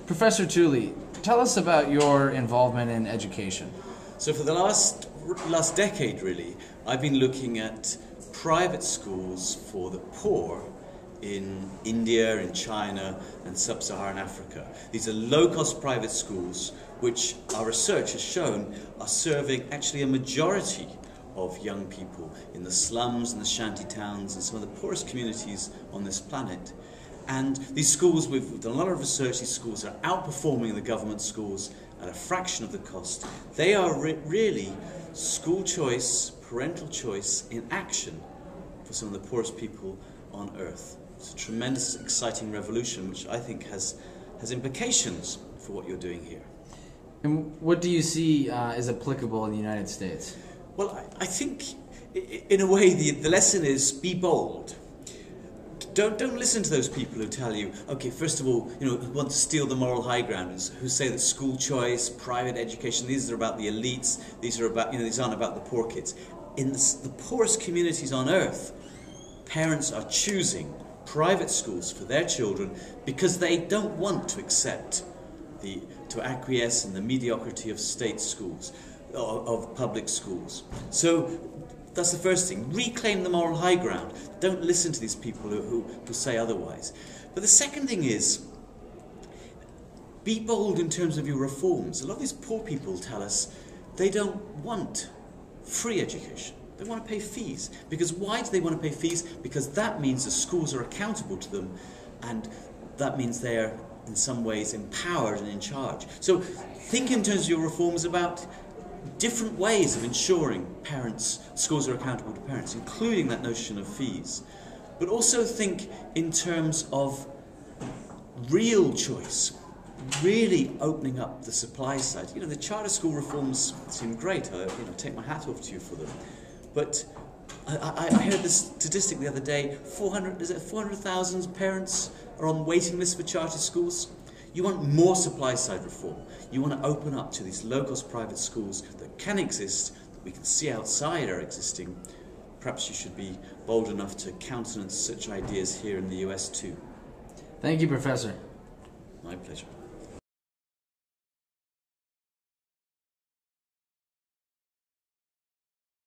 Professor Tooley, tell us about your involvement in education. So for the last decade, really, I've been looking at private schools for the poor in India, in China, and sub-Saharan Africa. These are low-cost private schools which our research has shown are serving actually a majority of young people in the slums and the shanty towns and some of the poorest communities on this planet. And these schools, we've done a lot of research, these schools are outperforming the government schools at a fraction of the cost. They are really school choice, parental choice in action for some of the poorest people on earth. It's a tremendous, exciting revolution which I think has implications for what you're doing here. And what do you see is applicable in the United States? Well, I think in a way the lesson is be bold. Don't listen to those people who tell you, okay, first of all, who want to steal the moral high ground, who say that school choice, private education, these are about the elites, these are about, these aren't about the poor kids. In the poorest communities on earth, parents are choosing private schools for their children because they don't want to accept to acquiesce in the mediocrity of state schools, of public schools. So that's the first thing. Reclaim the moral high ground. Don't listen to these people who say otherwise. But the second thing is, be bold in terms of your reforms. A lot of these poor people tell us they don't want free education. They want to pay fees. Because why do they want to pay fees? Because that means the schools are accountable to them, and that means they're in some ways empowered and in charge. So think in terms of your reforms about different ways of ensuring schools are accountable to parents, including that notion of fees. But also think in terms of real choice, really opening up the supply side. The charter school reforms seem great. I take my hat off to you for them. But I heard this statistic the other day, 400,000 parents are on waiting lists for charter schools. You want more supply side reform. You want to open up to these low-cost private schools that can exist, that we can see outside are existing. Perhaps you should be bold enough to countenance such ideas here in the US too. Thank you, Professor. My pleasure.